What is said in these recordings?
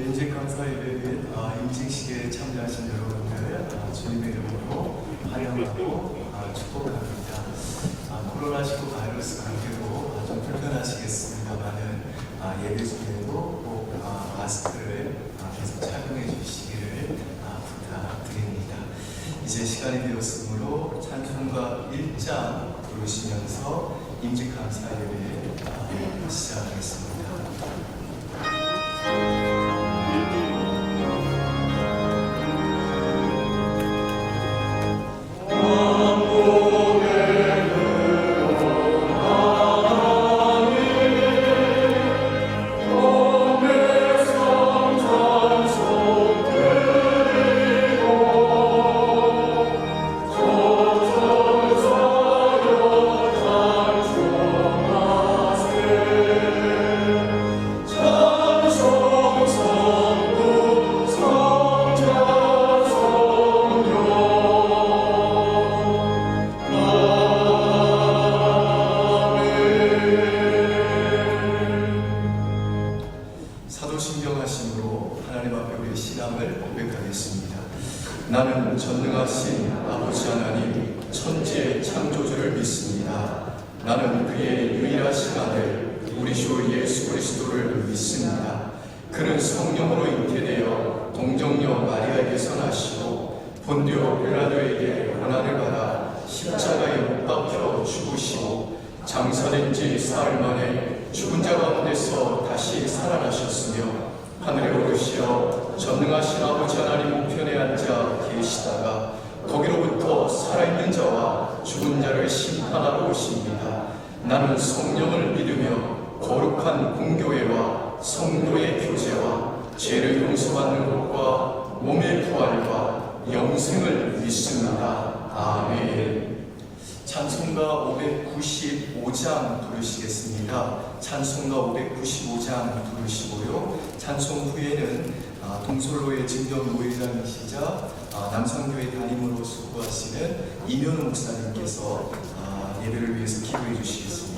임직 감사 예배에 임직식에 참여하신 여러분들 주님의 이름으로 환영하고 축복합니다. 코로나19 바이러스 관계로 좀 불편하시겠습니다만은 예배 중에도 꼭 마스크를 계속 착용해 주시기를 부탁드립니다. 이제 시간이 되었으므로 찬송가 1장 부르시면서 임직 감사 예배 시작하겠습니다. 사도신경하심으로 하나님 앞에 우리 신앙을 고백하겠습니다. 나는 전능하신 아버지 하나님 천지의 창조주를 믿습니다. 나는 그의 유일하신 아들 우리 주 예수 그리스도를 믿습니다. 그는 성령으로 잉태되어 동정녀 마리아에게서 나시고 본디오 빌라도에게 고난을 받아 십자가에 못 박혀 죽으시고 장사된 지 사흘 만에 죽은 자 가운데서 다시 살아나셨으며 하늘에 오르시어 전능하신 아버지 하나님 우편에 앉아 계시다가 거기로부터 살아있는 자와 죽은 자를 심판하러 오십니다. 나는 성령을 믿으며 거룩한 공교회와 성도의 교제와 죄를 용서받는 것과 몸의 부활과 영생을 믿습니다. 아멘. 찬송가 595장 부르시겠습니다. 찬송가 595장 부르시고요. 찬송 후에는 동솔로의 증정 모회장이시자 남성교회 담임으로 수고하시는 이면우 목사님께서 예배를 위해서 기도해 주시겠습니다.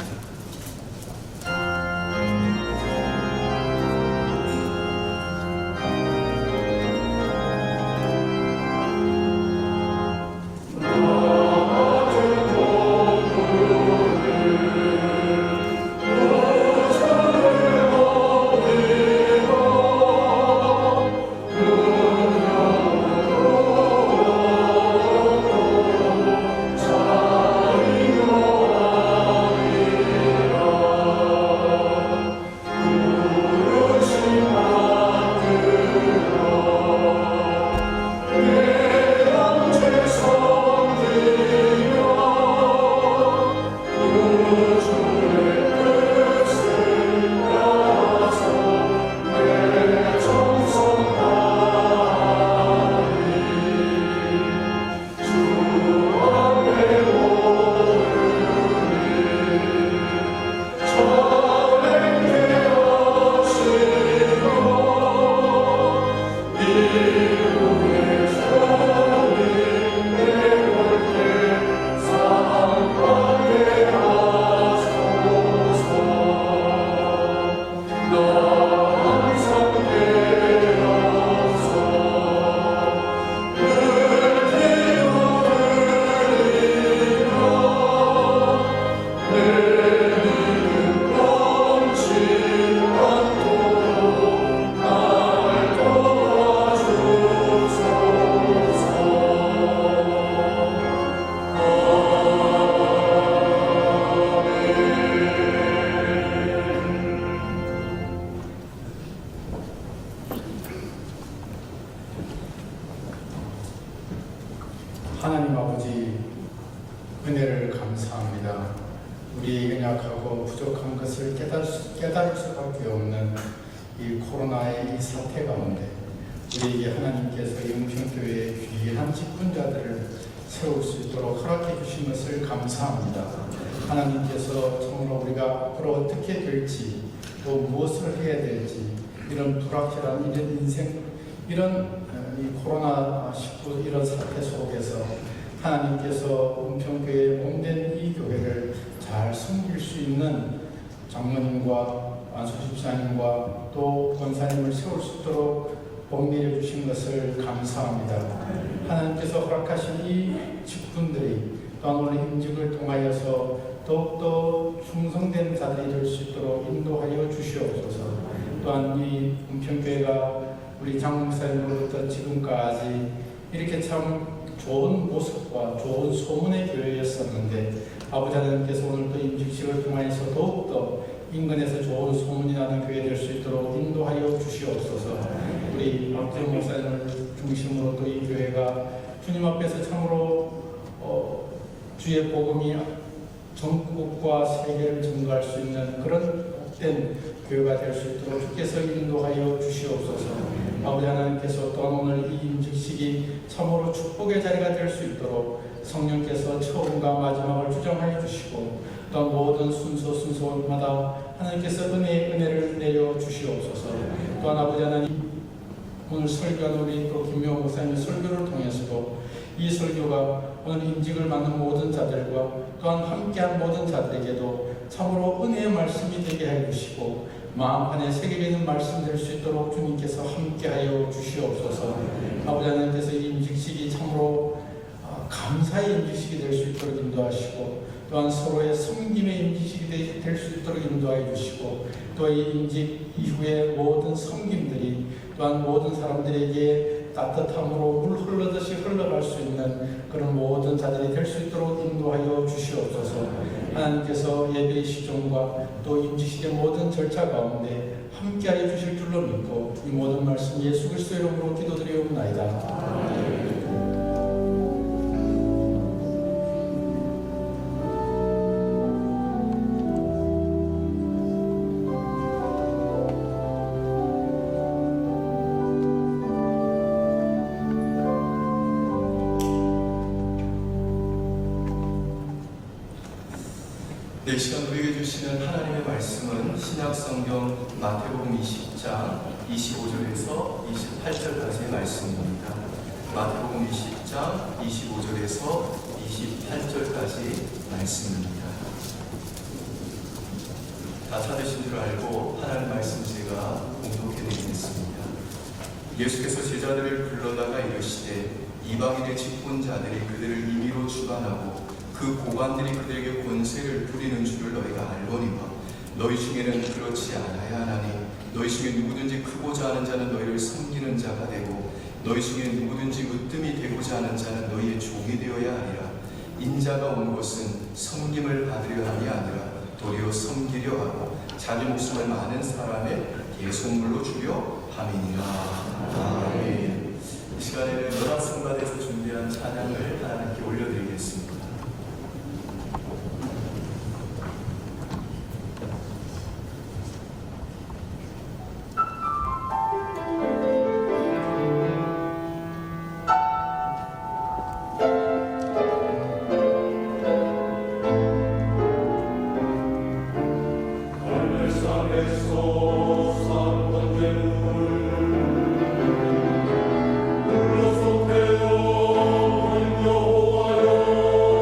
하나님 아버지, 은혜를 감사합니다. 우리 연약하고 부족한 것을 깨달을 수밖에 없는 이 코로나의 이 사태 가운데 우리에게 하나님께서 영평교회의 귀한 직분자들을 세울 수 있도록 허락해 주신 것을 감사합니다. 하나님께서 정말 우리가 앞으로 어떻게 될지 또 무엇을 해야 될지 이런 불확실한 이런 인생 이런 이 코로나19 이런 사태 속에서 하나님께서 은평교회에 몸된 이 교회를 잘 섬길 수 있는 장로님과 안수집사님과 또 권사님을 세울 수 있도록 복 내려주신 것을 감사합니다. 하나님께서 허락하신 이 직분들이 또한 오늘 임직을 통하여서 더욱더 충성된 자들이 될 수 있도록 인도하여 주시옵소서. 또한 이 은평교회가 우리 장목사님으로부터 지금까지 이렇게 참 좋은 모습과 좋은 소문의 교회였었는데 아버지 하나님께서 오늘도 임직식을 통하여서 더욱더 인근에서 좋은 소문이 나는 교회 될 수 있도록 인도하여 주시옵소서. 우리 박재용 목사님을 중심으로 또 이 교회가 주님 앞에서 참으로 주의 복음이 전국과 세계를 증거할 수 있는 그런 복된 교회가 될 수 있도록 주께서 인도하여 주시옵소서. 아버지 하나님께서 또한 오늘 이 임직식이 참으로 축복의 자리가 될 수 있도록 성령께서 처음과 마지막을 주정하여 주시고 또 모든 순서마다 하나님께서 은혜를 내려 주시옵소서. 또한 아버지 하나님 오늘 설교한 우리 또 김명호 목사님의 설교를 통해서도 이 설교가 오늘 임직을 맡는 모든 자들과 또한 함께한 모든 자들에게도 참으로 은혜의 말씀이 되게 해 주시고 마음 안에 새겨지는 말씀 될 수 있도록 주님께서 함께하여 주시옵소서. 아버지 하나님께서 이 임직식이 참으로 감사의 임직식이 될 수 있도록 인도하시고 또한 서로의 섬김의 임직식이 될 수 있도록 인도하여 주시고 또 이 임직 이후에 모든 섬김들이 또한 모든 사람들에게 따뜻함으로 물 흘러듯이 흘러갈 수 있는 그런 모든 자들이 될 수 있도록 인도하여 주시옵소서. 하나님께서 예배의 시종과 또 임직식의 모든 절차 가운데 함께하여 주실 줄로 믿고 이 모든 말씀 예수 그리스도의 이름으로 기도드리옵나이다. 이 시간 우리에게 주시는 하나님의 말씀은 신약성경 마태복음 20장 25절에서 28절까지의 말씀입니다. 마태복음 20장 25절에서 28절까지 말씀입니다. 다 찾으신 줄 알고 하나님 말씀 제가 공독해 드리겠습니다. 예수께서 제자들을 불러다가 이르시되 이방인의 직분자들이 그들을 임의로 주관하고 그 고관들이 그들에게 권세를 부리는 줄을 너희가 알거니와 너희 중에는 그렇지 않아야 하나니 너희 중에 누구든지 크고자 하는 자는 너희를 섬기는 자가 되고 너희 중에 누구든지 으뜸이 되고자 하는 자는 너희의 종이 되어야 하리라. 인자가 온 것은 섬김을 받으려 함이 아니라 도리어 섬기려 하고 자기 목숨을 많은 사람의 대속물로 주려 함이니라. 아멘. 이 시간에는 연합성가대에서 준비한 찬양을 하나님께 올려드리겠습니다. 여호와여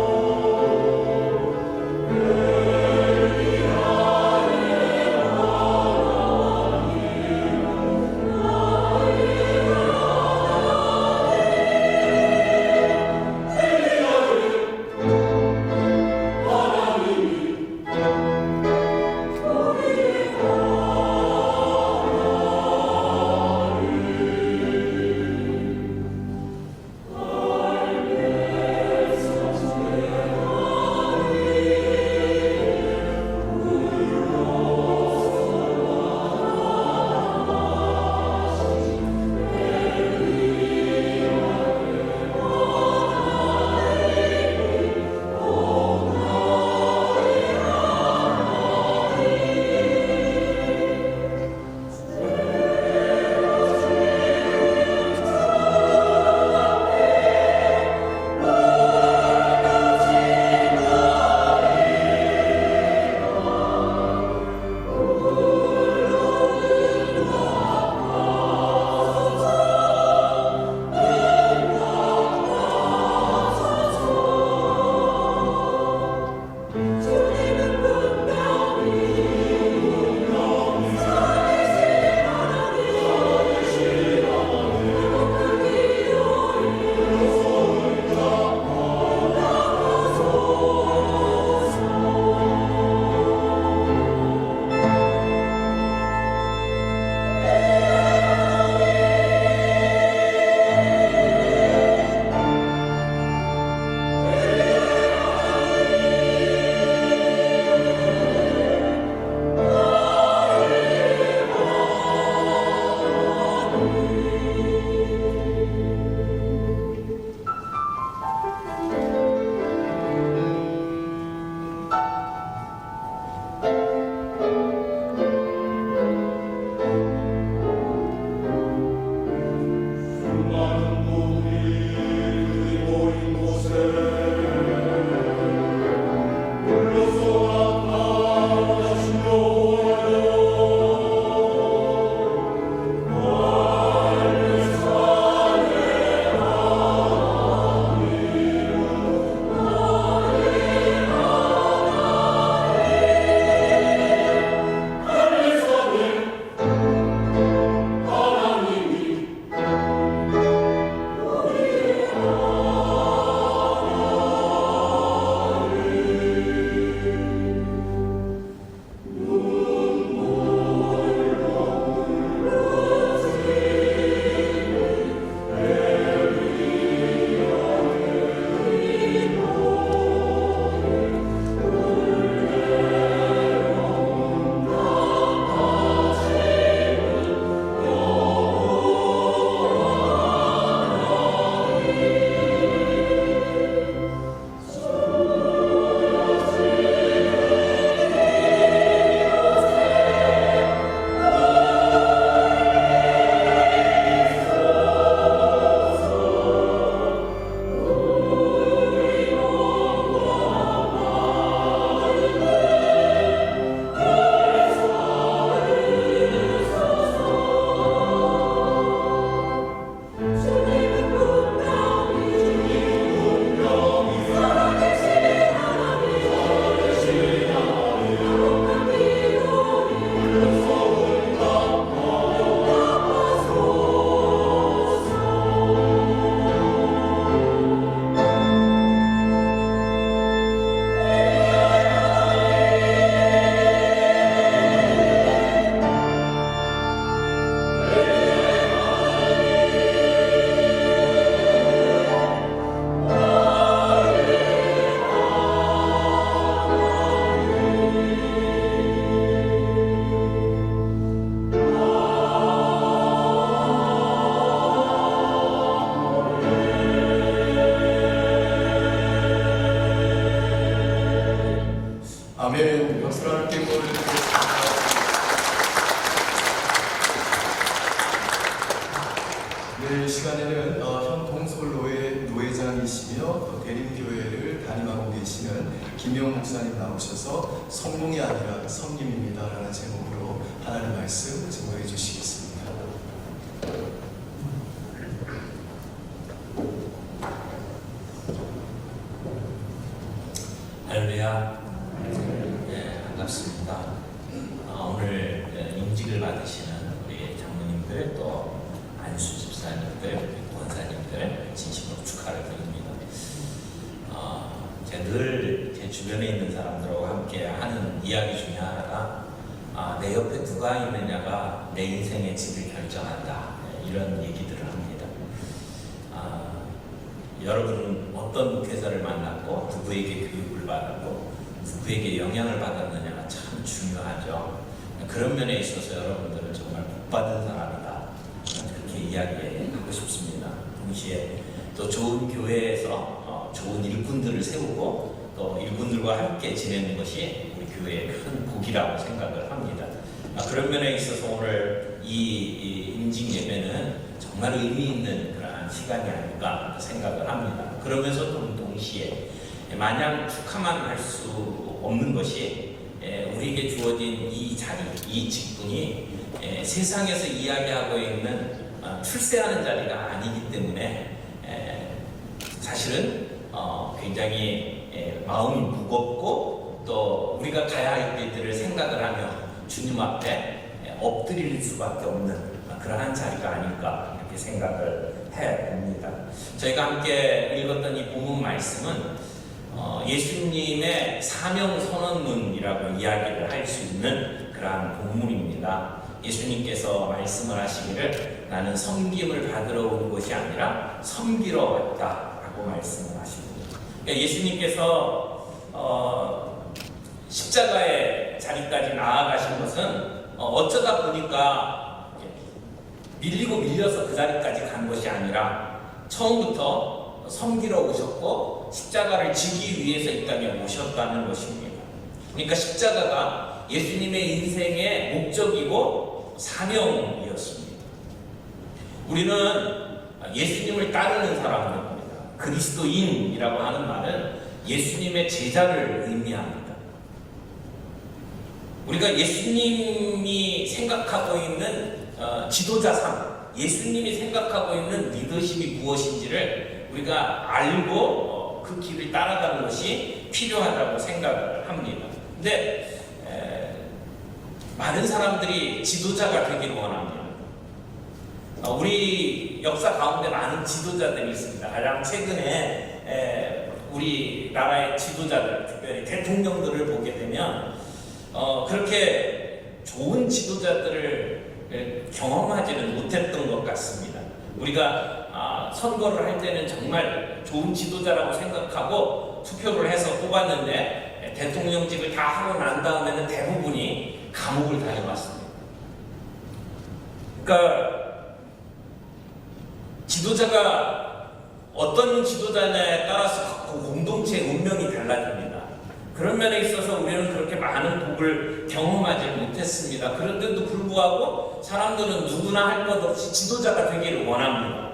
목사님 나오셔서 성공이 아니라 성님입니다 라는 제목으로 하나님 말씀 증거해 주시겠습니다. 할렐루야. 네, 반갑습니다. 오늘 임직을 받으시는 우리 장로님들, 또 안수 집사님들, 권사님들 진심으로 축하를 드립니다. 제가 늘 제 주변에 있는 사람들하고 함께 하는 이야기 중에 하나가 내 옆에 누가 있느냐가 내 인생의 질을 결정한다, 이런 얘기들을 합니다. 여러분은 어떤 목회자를 만났고 누구에게 교육을 받았고 누구에게 영향을 받았느냐가 참 중요하죠. 그런 면에 있어서 여러분들은 정말 복받은 사람이다, 그렇게 이야기하고 싶습니다. 동시에 또 좋은 교회에서 좋은 일꾼들을 세우고 또 일꾼들과 함께 지내는 것이 우리 교회의 큰 복이라고 생각을 합니다. 그런 면에 있어서 오늘 이 임직 예배는 정말 의미 있는 그러한 시간이 아닐까 생각을 합니다. 그러면서 또 동시에 마냥 축하만 할 수 없는 것이 우리에게 주어진 이 자리, 이 직분이 세상에서 이야기하고 있는 출세하는 자리가 아니기 때문에 사실은 굉장히 마음이 무겁고 또 우리가 가야 할 길들을 생각을 하며 주님 앞에 엎드릴 수밖에 없는 그러한 자리가 아닐까 이렇게 생각을 해봅니다. 저희가 함께 읽었던 이 본문 말씀은 예수님의 사명 선언문이라고 이야기를 할 수 있는 그러한 본문입니다. 예수님께서 말씀을 하시기를 나는 섬김을 받으러 온 것이 아니라 섬기러 왔다라고 말씀을 하십니다. 그러니까 예수님께서 십자가의 자리까지 나아가신 것은 어쩌다 보니까 밀려서 그 자리까지 간 것이 아니라 처음부터 섬기러 오셨고 십자가를 지기 위해서 이 땅에 오셨다는 것입니다. 그러니까 십자가가 예수님의 인생의 목적이고 사명이었습니다. 우리는 예수님을 따르는 사람들입니다. 그리스도인이라고 하는 말은 예수님의 제자를 의미합니다. 우리가 예수님이 생각하고 있는 지도자상, 예수님이 생각하고 있는 리더십이 무엇인지를 우리가 알고 그 길을 따라가는 것이 필요하다고 생각을 합니다. 근데 많은 사람들이 지도자가 되기를 원합니다. 우리 역사 가운데 많은 지도자들이 있습니다. 가장 최근에 우리나라의 지도자들, 특별히 대통령들을 보게 되면 그렇게 좋은 지도자들을 경험하지는 못했던 것 같습니다. 우리가 선거를 할 때는 정말 좋은 지도자라고 생각하고 투표를 해서 뽑았는데 대통령직을 다 하고 난 다음에는 대부분이 감옥을 다녀왔습니다. 그러니까 지도자가 어떤 지도자냐에 따라서 그 공동체의 운명이 달라집니다. 그런 면에 있어서 우리는 그렇게 많은 복을 경험하지 못했습니다. 그런데도 불구하고 사람들은 누구나 할 것 없이 지도자가 되기를 원합니다.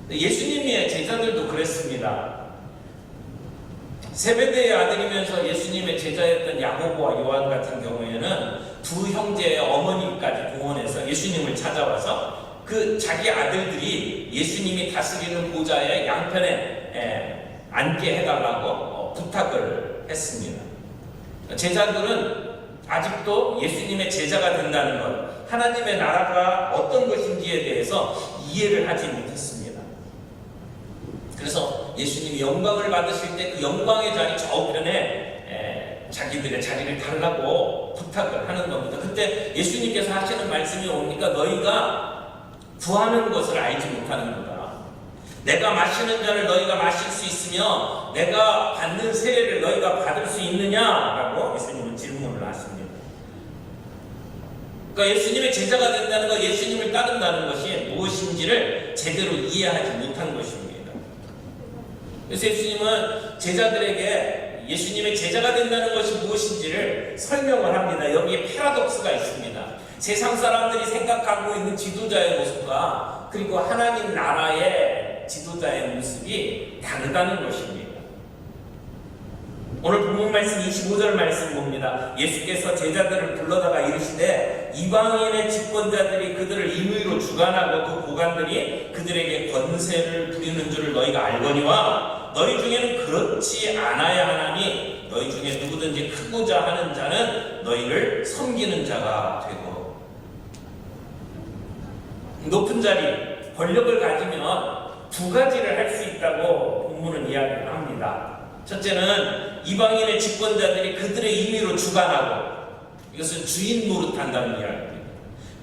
예수님의 제자들도 그랬습니다. 세베대의 아들이면서 예수님의 제자였던 야고보와 요한 같은 경우에는 두 형제의 어머니까지 동원해서 예수님을 찾아와서 그 자기 아들들이 예수님이 다스리는 보좌의 양편에 앉게 해달라고 부탁을 했습니다. 제자들은 아직도 예수님의 제자가 된다는 것, 하나님의 나라가 어떤 것인지에 대해서 이해를 하지 못했습니다. 그래서 예수님이 영광을 받으실 때 그 영광의 자리 좌우편에 자기들의 자리를 달라고 부탁을 하는 겁니다. 그때 예수님께서 하시는 말씀이 뭡니까? 너희가 구하는 것을 알지 못하는 거다. 내가 마시는 잔을 너희가 마실 수 있으며 내가 받는 세례를 너희가 받을 수 있느냐라고 예수님은 질문을 하십니다. 그러니까 예수님의 제자가 된다는 것, 예수님을 따른다는 것이 무엇인지를 제대로 이해하지 못한 것입니다. 그래서 예수님은 제자들에게 예수님의 제자가 된다는 것이 무엇인지를 설명을 합니다. 여기에 패러독스가 있습니다. 세상 사람들이 생각하고 있는 지도자의 모습과 그리고 하나님 나라의 지도자의 모습이 다르다는 것입니다. 오늘 본문 말씀 25절 말씀 봅니다. 예수께서 제자들을 불러다가 이르시되 이방인의 집권자들이 그들을 임의로 주관하고 그 고관들이 그들에게 권세를 부리는 줄을 너희가 알거니와 너희 중에는 그렇지 않아야 하나니 너희 중에 누구든지 크고자 하는 자는 너희를 섬기는 자가 되고. 높은 자리, 권력을 가지면 두 가지를 할 수 있다고 본문은 이야기를 합니다. 첫째는 이방인의 집권자들이 그들의 임의로 주관하고, 이것은 주인 노릇한다는 이야기입니다.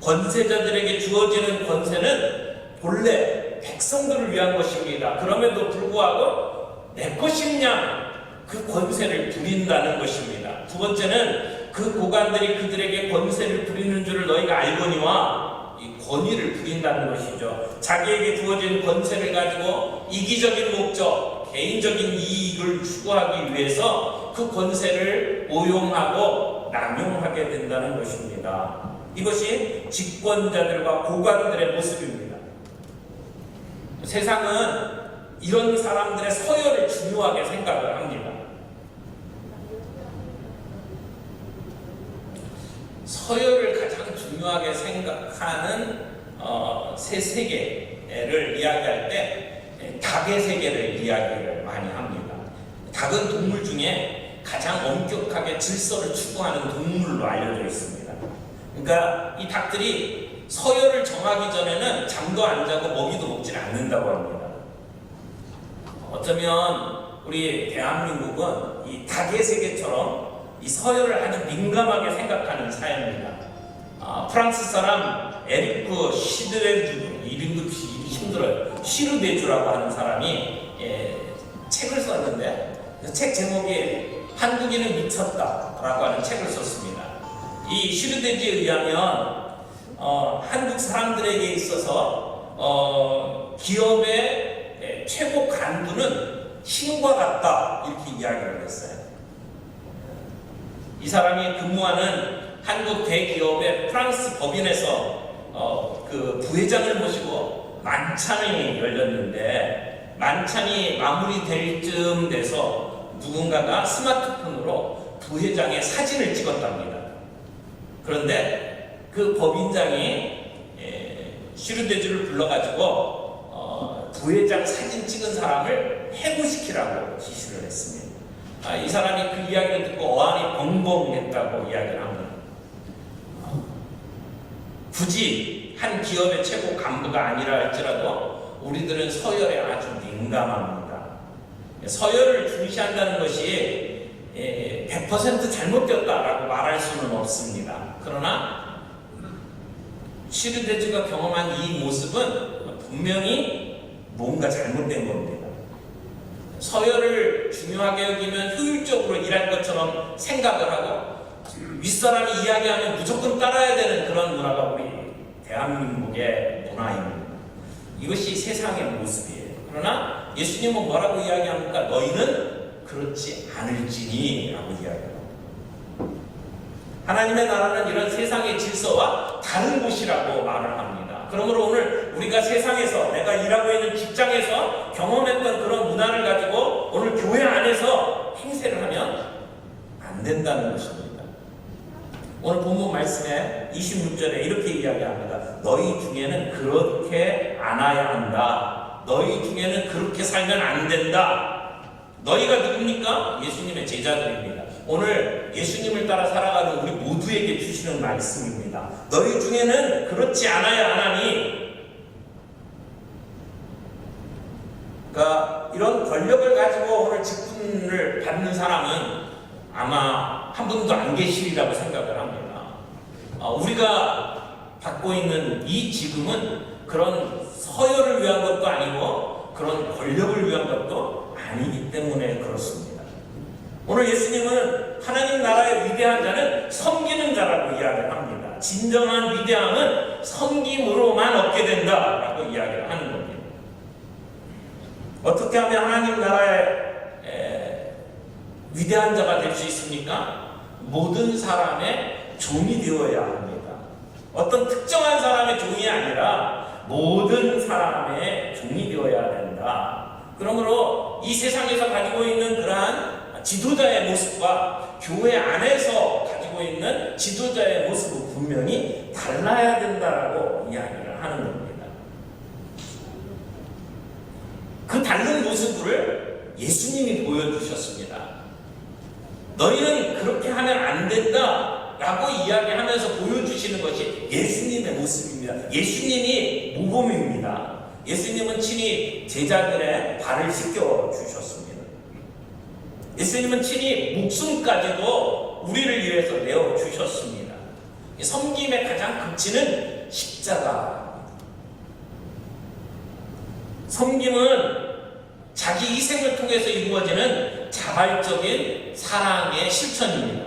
권세자들에게 주어지는 권세는 본래 백성들을 위한 것입니다. 그럼에도 불구하고 내 것인 양 그 권세를 부린다는 것입니다. 두 번째는 그 고관들이 그들에게 권세를 부리는 줄을 너희가 알거니와 이 권위를 부린다는 것이죠. 자기에게 주어진 권세를 가지고 이기적인 목적, 개인적인 이익을 추구하기 위해서 그 권세를 오용하고 남용하게 된다는 것입니다. 이것이 집권자들과 고관들의 모습입니다. 세상은 이런 사람들의 서열을 중요하게 생각을 합니다. 서열을 가장 중요하게 생각하는 새 세계를 이야기할 때 닭의 세계를 이야기를 많이 합니다. 닭은 동물 중에 가장 엄격하게 질서를 추구하는 동물로 알려져 있습니다. 그러니까 이 닭들이 서열을 정하기 전에는 잠도 안 자고 먹이도 먹지 않는다고 합니다. 어쩌면 우리 대한민국은 이 닭의 세계처럼 이 서열을 아주 민감하게 생각하는 사회입니다. 프랑스 사람 에리크 시드레주, 이름도 힘들어요. 시르베주라고 하는 사람이 책을 썼는데 그 책 제목이 한국인은 미쳤다라고 하는 책을 썼습니다. 이 시르베주에 의하면 한국 사람들에게 있어서 기업의 최고 간부는 신과 같다 이렇게 이야기를 했어요. 이 사람이 근무하는 한국 대기업의 프랑스 법인에서 그 부회장을 모시고 만찬이 열렸는데 만찬이 마무리될 쯤 돼서 누군가가 스마트폰으로 부회장의 사진을 찍었답니다. 그런데 그 법인장이 슈르데주를 불러가지고 부회장 사진 찍은 사람을 해고시키라고 지시를 했습니다. 이 사람이 그 이야기를 듣고 어안이 벙벙했다고 이야기를 합니다. 굳이 한 기업의 최고 간부가 아니라 할지라도 우리들은 서열에 아주 민감합니다. 서열을 중시한다는 것이 100% 잘못되었다라고 말할 수는 없습니다. 그러나 시르데주가 경험한 이 모습은 분명히 뭔가 잘못된 겁니다. 서열을 중요하게 여기면 효율적으로 일할 것처럼 생각을 하고 윗사람이 이야기하면 무조건 따라야 되는 그런 문화가 우리 대한민국의 문화입니다. 이것이 세상의 모습이에요. 그러나 예수님은 뭐라고 이야기합니까? 너희는 그렇지 않을지니 라고 이야기합니다. 하나님의 나라는 이런 세상의 질서와 다른 곳이라고 말을 합니다. 그러므로 오늘 우리가 세상에서 내가 일하고 있는 직장에서 경험했던 그런 문화를 가지고 오늘 교회 안에서 행세를 하면 안 된다는 것입니다. 오늘 본문 말씀에 26절에 이렇게 이야기합니다. 너희 중에는 그렇게 안아야 한다. 너희 중에는 그렇게 살면 안 된다. 너희가 누굽니까? 예수님의 제자들입니다. 오늘 예수님을 따라 살아가는 우리 모두에게 주시는 말씀입니다. 너희 중에는 그렇지 않아야 하나니, 그러니까 이런 권력을 가지고 오늘 직분을 받는 사람은 아마 한 분도 안 계시리라고 생각을 합니다. 우리가 받고 있는 이 지금은 그런 서열을 위한 것도 아니고 그런 권력을 위한 것도 아니기 때문에 그렇습니다. 오늘 예수님은 하나님 나라의 위대한 자는 섬기는 자라고 이야기를 합니다. 진정한 위대함은 섬김으로만 얻게 된다라고 이야기를 하는 겁니다. 어떻게 하면 하나님 나라의 위대한 자가 될 수 있습니까? 모든 사람의 종이 되어야 합니다. 어떤 특정한 사람의 종이 아니라 모든 사람의 종이 되어야 된다. 그러므로 이 세상에서 가지고 있는 그러한 지도자의 모습과 교회 안에서 가지고 있는 지도자의 모습은 분명히 달라야 된다라고 이야기를 하는 겁니다. 그 다른 모습을 예수님이 보여주셨습니다. 너희는 그렇게 하면 안 된다 라고 이야기하면서 보여주시는 것이 예수님의 모습입니다. 예수님이 모범입니다. 예수님은 친히 제자들의 발을 씻겨 주셨습니다. 예수님은 친히 목숨까지도 우리를 위해서 내어 주셨습니다. 섬김의 가장 극치는 십자가입니다. 섬김은 자기 희생을 통해서 이루어지는 자발적인 사랑의 실천입니다.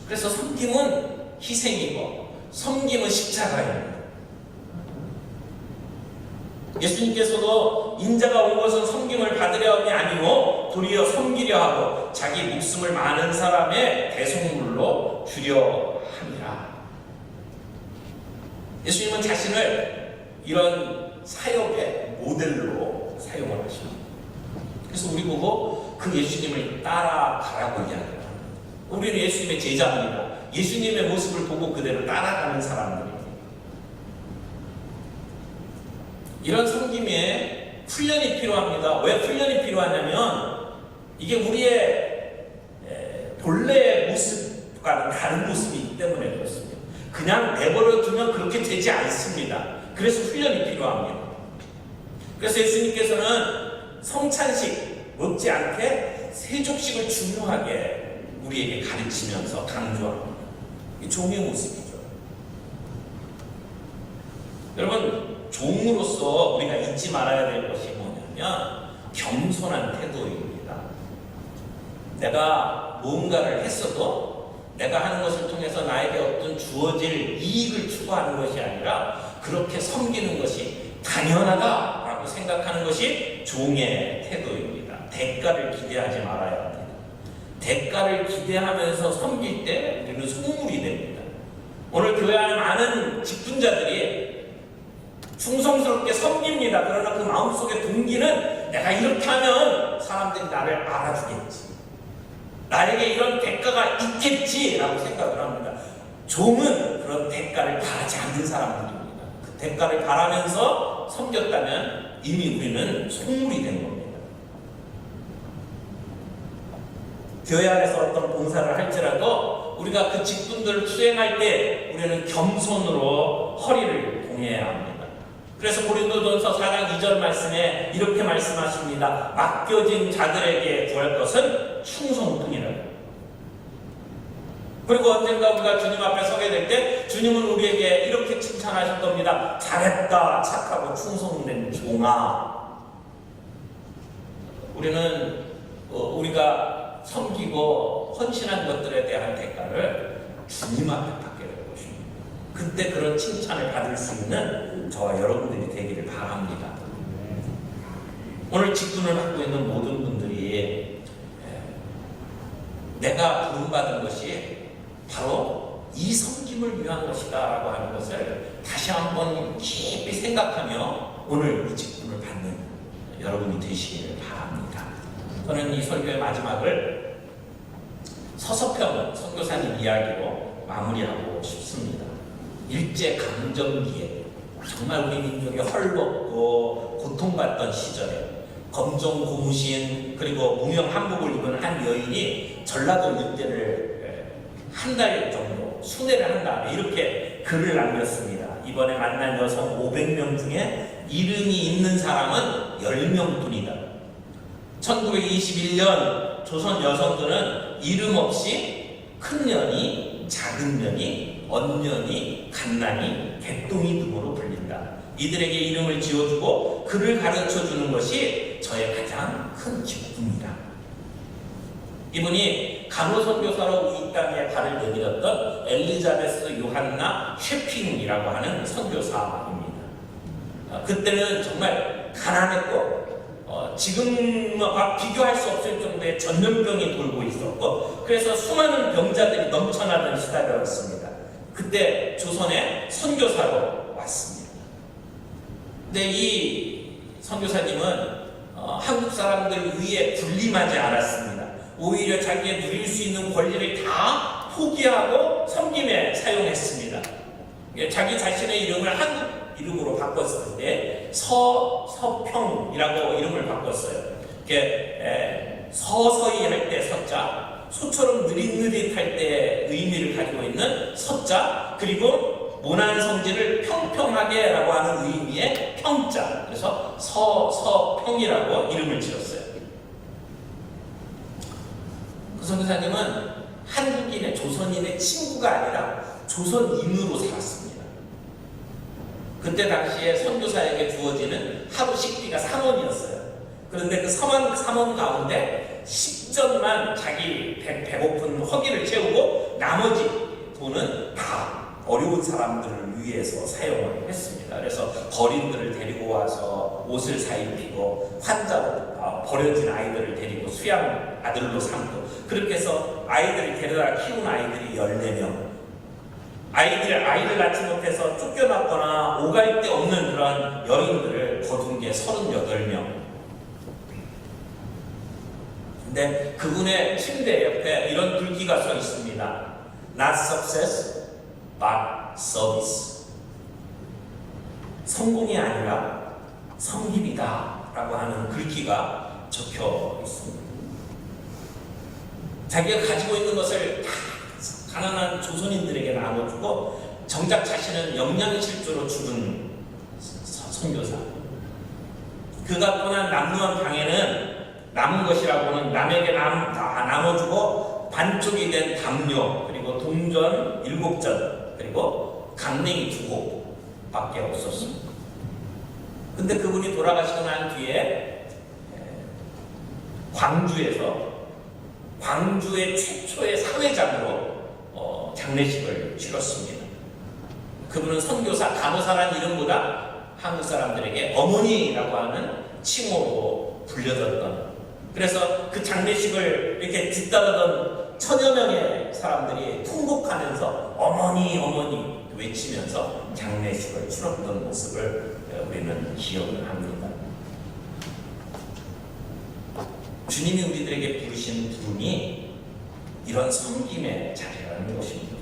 그래서 섬김은 희생이고 섬김은 십자가입니다. 예수님께서도 인자가 온 것은 섬김을 받으려 함이 아니고 도리어 섬기려 하고 자기 목숨을 많은 사람의 대속물로 주려 함이라. 예수님은 자신을 이런 사역의 모델로 사용을 하십니다. 그래서 우리 보고 그 예수님을 따라가라고 이야기합니다. 우리는 예수님의 제자입니다. 예수님의 모습을 보고 그대로 따라가는 사람들입니다. 이런 섬김에 훈련이 필요합니다. 왜 훈련이 필요하냐면 이게 우리의 본래의 모습과는 다른 모습이기 때문에 그렇습니다. 그냥 내버려 두면 그렇게 되지 않습니다. 그래서 훈련이 필요합니다. 그래서 예수님께서는 성찬식 못지않게 세족식을 중요하게 우리에게 가르치면서 강조합니다. 이 종의 모습이죠. 여러분, 종으로서 우리가 잊지 말아야 될 것이 뭐냐면 겸손한 태도입니다. 내가 무언가를 했어도 내가 하는 것을 통해서 나에게 어떤 주어질 이익을 추구하는 것이 아니라 그렇게 섬기는 것이 당연하다라고 생각하는 것이 종의 태도입니다. 대가를 기대하지 말아야 합니다. 대가를 기대하면서 섬길 때 우리는 소물이 됩니다. 오늘 교회 안에 많은 직분자들이 충성스럽게 섬깁니다. 그러나 그 마음속의 동기는 내가 이렇게 하면 사람들이 나를 알아주겠지, 나에게 이런 대가가 있겠지라고 생각을 합니다. 종은 그런 대가를 바라지 않는 사람들입니다. 그 대가를 바라면서 섬겼다면 이미 우리는 속물이 된 겁니다. 교회 안에서 어떤 봉사를 할지라도 우리가 그 직분들을 수행할 때 우리는 겸손으로 허리를 동해야 합니다. 그래서 고린도전서 4장 2절 말씀에 이렇게 말씀하십니다. 맡겨진 자들에게 구할 것은 충성뿐이라. 그리고 언젠가 우리가 주님 앞에 서게 될 때 주님은 우리에게 이렇게 칭찬하실 겁니다. 잘했다, 착하고 충성된 종아. 우리는 우리가 섬기고 헌신한 것들에 대한 대가를 주님 앞에 받게 될 것입니다. 그때 그런 칭찬을 받을 수 있는 저와 여러분들이 되기를 바랍니다. 오늘 직분을 갖고 있는 모든 분들이 내가 부름받은 것이 바로 이 섬김을 위한 것이다 라고 하는 것을 다시 한번 깊이 생각하며 오늘 이 직분을 받는 여러분이 되시기를 바랍니다. 저는 이 설교의 마지막을 서서평 선교사님 이야기로 마무리하고 싶습니다. 일제강점기에 정말 우리 민족이 헐벗고 고통받던 시절에 검정 고무신 그리고 무명 한복을 입은 한 여인이 전라도 일대를 한 달 정도 순회를 한다, 이렇게 글을 남겼습니다. 이번에 만난 여성 500명 중에 이름이 있는 사람은 10명뿐이다. 1921년 조선 여성들은 이름 없이 큰 년이, 작은 년이, 언년이, 갓난이, 개똥이 등으로 불린다. 이들에게 이름을 지어주고 글을 가르쳐주는 것이 저의 가장 큰 기쁨이다. 이분이 간호선교사로 이 땅에 발을 내밀었던 엘리자베스 요한나 쉐핑이라고 하는 선교사입니다. 그때는 정말 가난했고 지금과 비교할 수 없을 정도의 전염병이 돌고 있었고, 그래서 수많은 병자들이 넘쳐나던 시대였습니다. 그때 조선에 선교사로 왔습니다. 근데 이 선교사님은 한국 사람들 위에 군림하지 않았습니다. 오히려 자기의 누릴 수 있는 권리를 다 포기하고 섬김에 사용했습니다. 자기 자신의 이름을 한국 이름으로 바꿨을 때 서평이라고 이름을 바꿨어요. 서서히 할 때 서자, 소처럼 느릿느릿할 때 의미를 가지고 있는 서자, 그리고 모난 성질을 평평하게라고 하는 의미의 평자. 그래서 서평이라고 이름을 지었어요. 그 선교사님은 한국인의 조선인의 친구가 아니라 조선인으로 살았습니다. 그때 당시에 선교사에게 주어지는 하루 식비가 3원이었어요. 그런데 그 3원 가운데 10전만 자기 배고픈 허기를 채우고 나머지 돈은 다 어려운 사람들을 위해서 사용을 했습니다. 그래서 거린들을 데리고 와서 옷을 사입히고 환자로 버려진 아이들을 데리고 수양 아들로 삼고, 그렇게 해서 아이들을 데려다 키운 아이들이 14명, 아이를 낳지 못해서 쫓겨났거나 오갈 데 없는 그런 여인들을 거둔 게 38명. 근데 그분의 침대 옆에 이런 글귀가 써 있습니다. Not success, but service. 성공이 아니라 섬김이다 라고 하는 글귀가 적혀 있습니다. 자기가 가지고 있는 것을 다 가난한 조선인들에게 나눠주고 정작 자신은 영양실조로 죽은 선교사. 그가 떠난 남루한 방에는 남은 것이라고는 남에게 다 나눠주고 반쪽이 된 담요, 그리고 동전 7전, 그리고 강냉이 2곡밖에 없었습니다. 근데 그분이 돌아가시고 난 뒤에 광주의 최초의 사회장으로 장례식을 치렀습니다. 그분은 선교사, 간호사라는 이름보다 한국 사람들에게 어머니라고 하는 칭호로 불려졌던, 그래서 그 장례식을 이렇게 뒤따르던 천여 명의 사람들이 통곡하면서 어머니 어머니 외치면서 장례식을 치렀던 모습을 우리는 기억을 합니다. 주님이 우리들에게 부르신 부름이 이런 섬김의 자리라는 것입니다.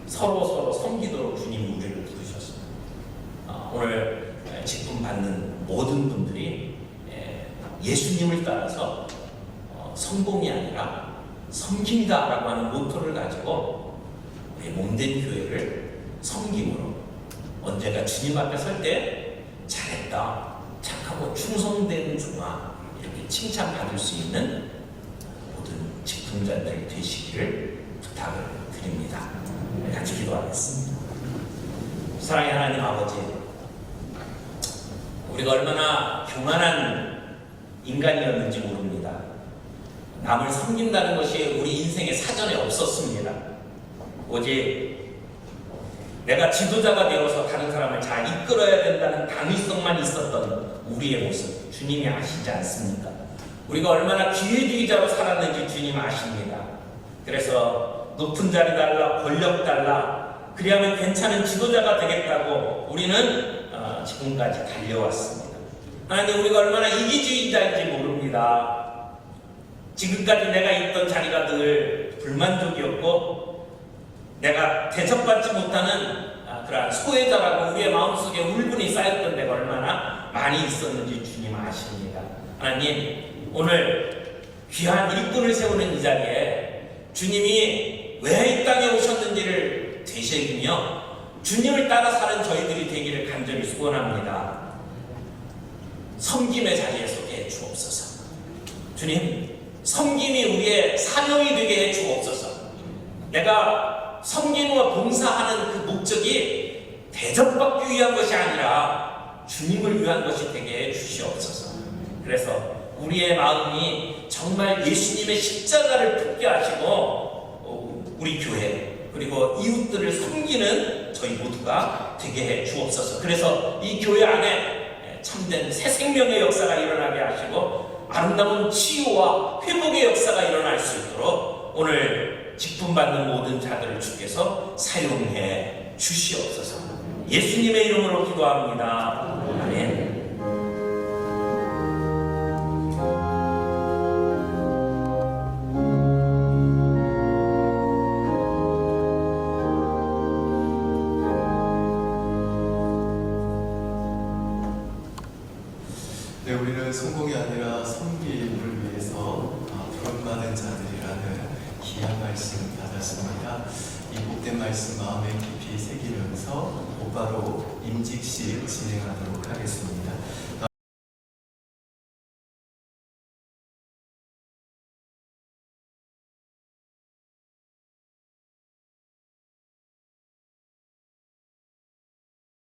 서로 섬기도록 주님이 우리를 부르셨습니다. 오늘 직분 받는 모든 분들이 예수님을 따라서 성공이 아니라 섬김이다라고 하는 모토를 가지고 우리 몸된 교회를 섬김으로 언제가 주님 앞에 설 때 잘했다, 착하고 충성된 종아 이렇게 칭찬받을 수 있는 모든 직분자들 되시기를 부탁을 드립니다. 같이 기도하겠습니다. 사랑의 하나님 아버지, 우리가 얼마나 교만한 인간이었는지 모릅니다. 남을 섬긴다는 것이 우리 인생의 사전에 없었습니다. 오직 내가 지도자가 되어서 다른 사람을 잘 이끌어야 된다는 당위성만 있었던 우리의 모습 주님이 아시지 않습니까? 우리가 얼마나 기회주의자로 살았는지 주님 아십니다. 그래서 높은 자리 달라, 권력 달라, 그리하면 괜찮은 지도자가 되겠다고 우리는 지금까지 달려왔습니다. 하나님, 우리가 얼마나 이기주의자인지 모릅니다. 지금까지 내가 있던 자리가 늘 불만족이었고 내가 대접받지 못하는 그런 소외자라고 우리의 마음속에 울분이 쌓였던 데가 얼마나 많이 있었는지 주님 아십니다. 하나님, 오늘 귀한 일꾼을 세우는 이 자리에 주님이 왜 이 땅에 오셨는지를 되새기며 주님을 따라 사는 저희들이 되기를 간절히 소원합니다. 섬김의 자리에 서게 해 주옵소서. 주님, 섬김이 우리의 사명이 되게 해 주옵소서. 내가 섬김과 봉사하는 그 목적이 대접받기 위한 것이 아니라 주님을 위한 것이 되게 해 주시옵소서. 그래서 우리의 마음이 정말 예수님의 십자가를 품게 하시고 우리 교회 그리고 이웃들을 섬기는 저희 모두가 되게 해 주옵소서. 그래서 이 교회 안에 참된 새 생명의 역사가 일어나게 하시고 아름다운 치유와 회복의 역사가 일어날 수 있도록 오늘 직분받는 모든 자들을 주께서 사용해 주시옵소서. 예수님의 이름으로 기도합니다. 아멘. 성공이 아니라 섬김을 위해서 부름받은 자들이라는 귀한 말씀 받았습니다. 이 복된 말씀 마음에 깊이 새기면서 곧바로 임직식 진행하도록 하겠습니다.